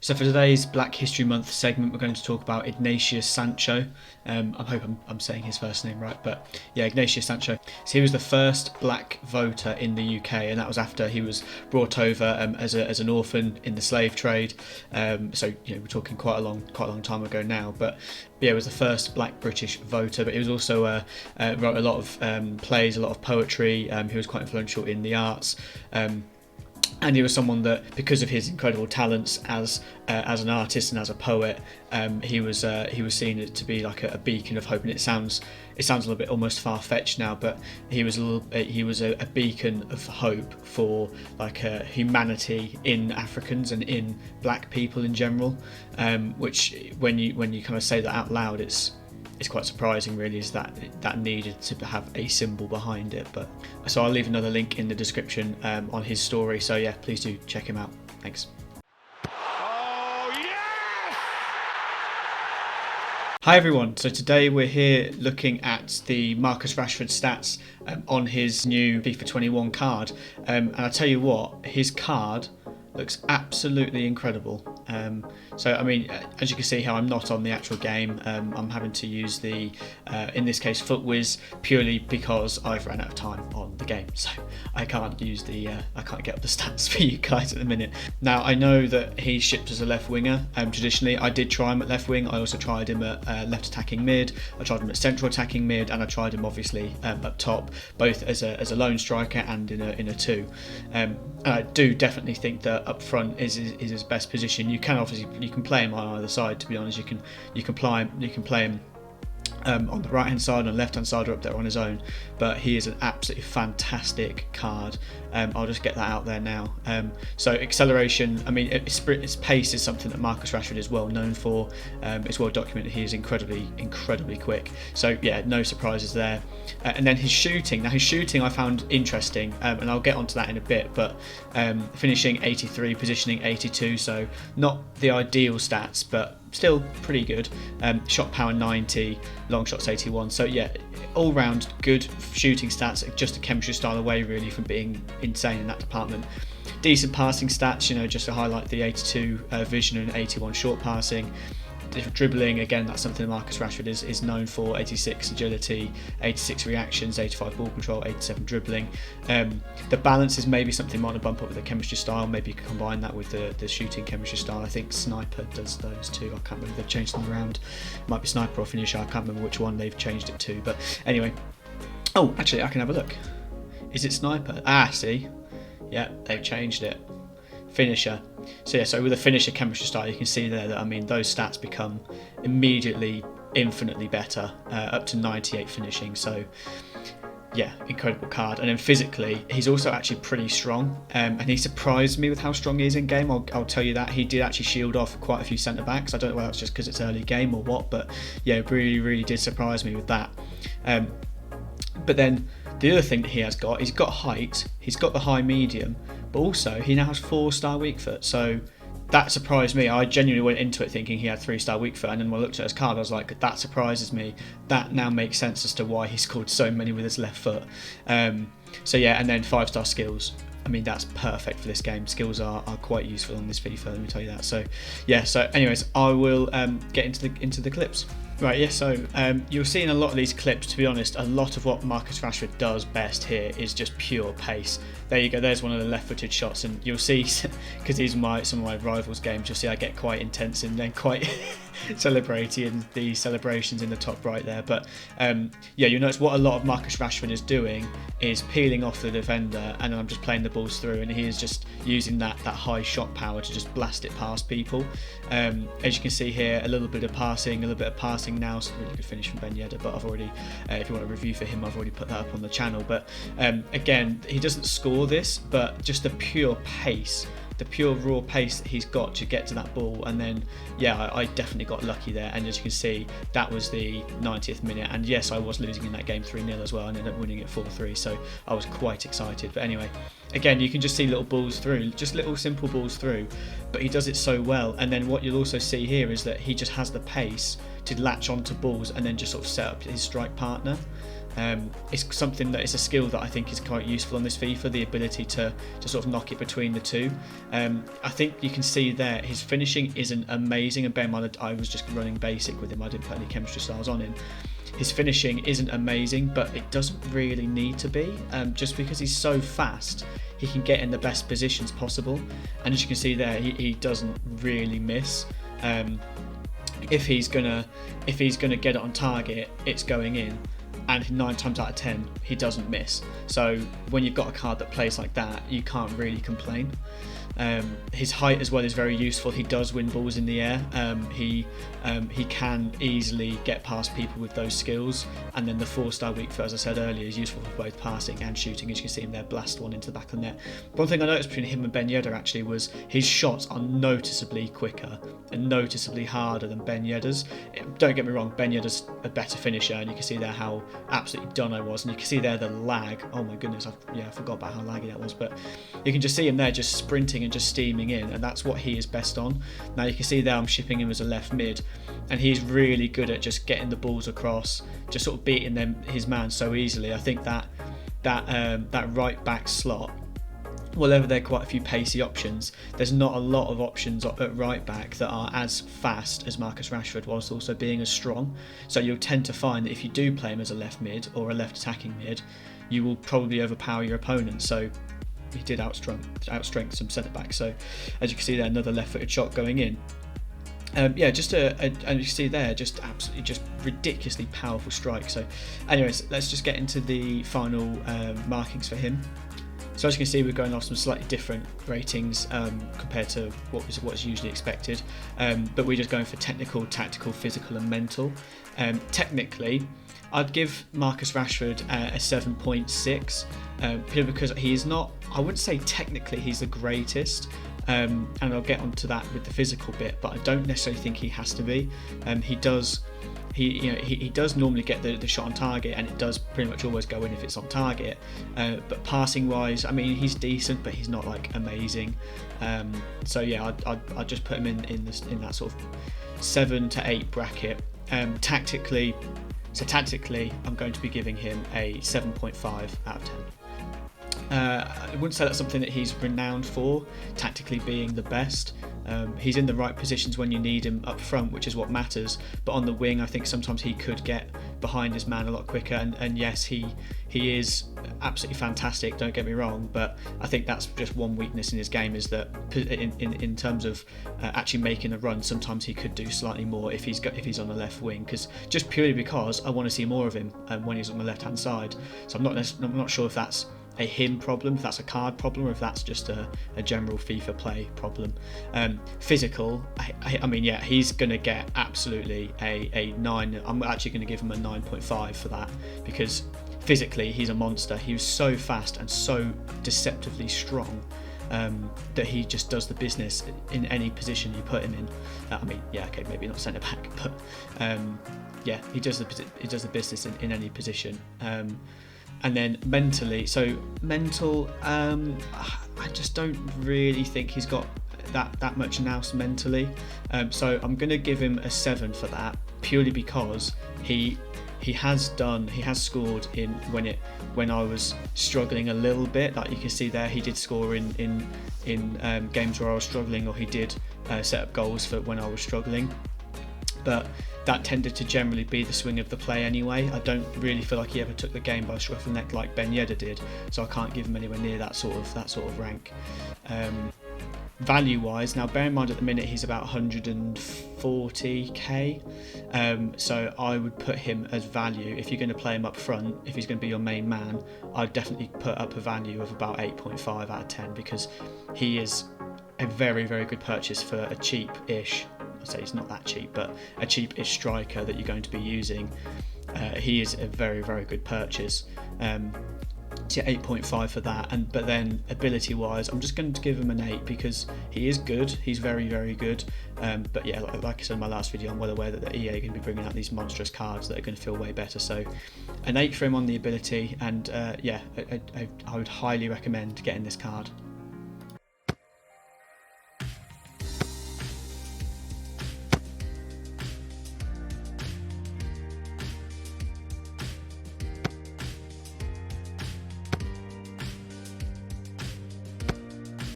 So for today's Black History Month segment, we're going to talk about Ignatius Sancho. I hope I'm saying his first name right, but yeah, Ignatius Sancho. So he was the first black voter in the UK, and that was after he was brought over as an orphan in the slave trade. So we're talking quite a long time ago now, but yeah, he was the first black British voter. But he was also wrote a lot of plays, a lot of poetry. He was quite influential in the arts. And he was someone that, because of his incredible talents as an artist and as a poet, he was seen to be like a beacon of hope. And it sounds a little bit almost far-fetched now, but he was a beacon of hope for like humanity in Africans and in black people in general. Which when you kind of say that out loud, it's quite surprising, really, is that needed to have a symbol behind it. But so I'll leave another link in the description on his story. So yeah, please do check him out. Thanks. Oh yes! Hi everyone. So today we're here looking at the Marcus Rashford stats on his new FIFA 21 card, and I tell you what, his card looks absolutely incredible. So I mean, as you can see how I'm not on the actual game, I'm having to use the in this case FootWiz, purely because I've run out of time on the game, so I can't use I can't get up the stats for you guys at the minute. Now I know that he's shipped as a left winger. Traditionally I did try him at left wing. I also tried him at left attacking mid, I tried him at central attacking mid, and I tried him obviously up top, both as a lone striker and in a two. And I do definitely think that up front is his best position. You can play him on either side. To be honest, you can play him on the right hand side, on the left hand side, or up there on his own. But he is an absolutely fantastic card. I'll just get that out there now. So acceleration, I mean, his pace is something that Marcus Rashford is well known for. It's well documented. He is incredibly quick. So yeah, no surprises there. And then his shooting. Now his shooting I found interesting, and I'll get onto that in a bit. But finishing 83, positioning 82, so not the ideal stats, but still pretty good. Shot power 90, long shots 81. So yeah, all round good shooting stats. Just a chemistry style away really from being insane in that department. Decent passing stats, just to highlight the 82 vision and 81 short passing. Dribbling, again, that's something Marcus Rashford is known for. 86 agility, 86 reactions, 85 ball control, 87 dribbling. The balance is maybe something might bump up with the chemistry style. Maybe you can combine that with the shooting chemistry style. I think Sniper does those too. I can't remember if they've changed them around. It might be Sniper or Finisher. I can't remember which one they've changed it to. But anyway. Oh, actually, I can have a look. Is it Sniper? Ah, see. Yeah, they've changed it. Finisher. So yeah, so with a finisher chemistry style, you can see there that, I mean, those stats become immediately infinitely better, up to 98 finishing. So yeah, incredible card. And then physically, he's also actually pretty strong, and he surprised me with how strong he is in game. I'll tell you that. He did actually shield off quite a few centre backs. I don't know whether that's just because it's early game or what, but yeah, really did surprise me with that. But then the other thing that he's got height, he's got the high medium, but also he now has 4-star weak foot. So that surprised me. I genuinely went into it thinking he had 3-star weak foot, and then when I looked at his card, I was like, that surprises me. That now makes sense as to why he scored so many with his left foot. So yeah, and then 5-star skills. I mean, that's perfect for this game. Skills are quite useful on this FIFA, let me tell you that. So yeah, so anyways, I will get into the clips. Right, yeah, so you'll see in a lot of these clips, to be honest, a lot of what Marcus Rashford does best here is just pure pace. There you go, there's one of the left-footed shots, and you'll see, because these are some of my rivals' games, you'll see I get quite intense and then quite celebratory in the celebrations in the top right there. But yeah, you'll notice what a lot of Marcus Rashford is doing is peeling off the defender, and then I'm just playing the balls through, and he is just using that high shot power to just blast it past people. As you can see here, a little bit of passing now. It's a really good finish from Ben Yedder, but I've already, if you want a review for him, I've already put that up on the channel. But again, he doesn't score this, but just the pure pace, the pure raw pace that he's got to get to that ball. And then yeah, I definitely got lucky there, and as you can see, that was the 90th minute, and yes, I was losing in that game 3-0 as well, and ended up winning it 4-3, so I was quite excited. But anyway, again, you can just see little balls through, just little simple balls through, but he does it so well. And then what you'll also see here is that he just has the pace to latch onto balls and then just sort of set up his strike partner. It's something that is a skill that I think is quite useful on this FIFA, the ability to sort of knock it between the two. I think you can see there his finishing isn't amazing, and bear in mind I was just running basic with him, I didn't put any chemistry styles on him. His finishing isn't amazing, but it doesn't really need to be, just because he's so fast he can get in the best positions possible, and as you can see there he doesn't really miss. If he's gonna get it on target, it's going in, and 9 times out of 10 he doesn't miss. So when you've got a card that plays like that, you can't really complain. His height as well is very useful. He does win balls in the air. He can easily get past people with those skills, and then the 4-star weak foot, as I said earlier, is useful for both passing and shooting. As you can see him there, blast one into the back of the net. One thing I noticed between him and Ben Yedder actually was his shots are noticeably quicker and noticeably harder than Ben Yedder's. Don't get me wrong, Ben Yedder's a better finisher, and you can see there how absolutely done I was, and you can see there the lag. Oh my goodness, I forgot about how laggy that was, but you can just see him there just sprinting and just steaming in, and that's what he is best on. Now you can see there I'm shipping him as a left mid, and he's really good at just getting the balls across, just sort of beating his man so easily. I think that right back slot, whenever there are quite a few pacey options, there's not a lot of options at right back that are as fast as Marcus Rashford, whilst also being as strong. So you'll tend to find that if you do play him as a left mid or a left attacking mid, you will probably overpower your opponent. So he did outstrength some centre backs. So as you can see there, another left-footed shot going in. And you see there, just absolutely just ridiculously powerful strike. So anyways, let's just get into the final markings for him. So as you can see, we're going off some slightly different ratings compared to what's usually expected, but we're just going for technical, tactical, physical and mental. Technically, I'd give Marcus Rashford a 7.6, purely because he is not, I wouldn't say technically he's the greatest, and I'll get onto that with the physical bit, but I don't necessarily think he has to be. He does normally get the shot on target, and it does pretty much always go in if it's on target. But passing wise, I mean, he's decent, but he's not like amazing. So yeah, I'd just put him in that sort of 7 to 8 bracket. Tactically, I'm going to be giving him a 7.5 out of 10. I wouldn't say that's something that he's renowned for, tactically being the best. He's in the right positions when you need him up front, which is what matters, but on the wing I think sometimes he could get behind his man a lot quicker, and yes, he is absolutely fantastic, don't get me wrong, but I think that's just one weakness in his game, is that in terms of actually making a run, sometimes he could do slightly more if he's on the left wing, just purely because I want to see more of him when he's on the left hand side. So I'm not sure if that's a him problem, if that's a card problem, or if that's just a general FIFA play problem. Physical, I mean, yeah, he's going to get absolutely a 9. I'm actually going to give him a 9.5 for that, because physically he's a monster. He was so fast and so deceptively strong that he just does the business in any position you put him in. I mean, yeah, okay, maybe not centre back, but yeah, he does the business in any position. And then mentally, I just don't really think he's got that much nous mentally. So I'm going to give him a 7 for that, purely because he has scored when I was struggling a little bit. Like you can see there, he did score in games where I was struggling, or he did set up goals for when I was struggling. But that tended to generally be the swing of the play anyway. I don't really feel like he ever took the game by scruff of the neck like Ben Yedder did, so I can't give him anywhere near that sort of rank. Value wise, now bear in mind at the minute he's about 140k, so I would put him as value. If you're going to play him up front, if he's going to be your main man, I'd definitely put up a value of about 8.5 out of 10, because he is a very, very good purchase for a cheap-ish, I'd say he's not that cheap, but a cheap-ish striker that you're going to be using. He is a very, very good purchase. So 8.5 for that, but then ability-wise, I'm just going to give him an 8, because he is good. He's very, very good. But yeah, like I said in my last video, I'm well aware that the EA are going to be bringing out these monstrous cards that are going to feel way better. So an 8 for him on the ability, and yeah, I would highly recommend getting this card.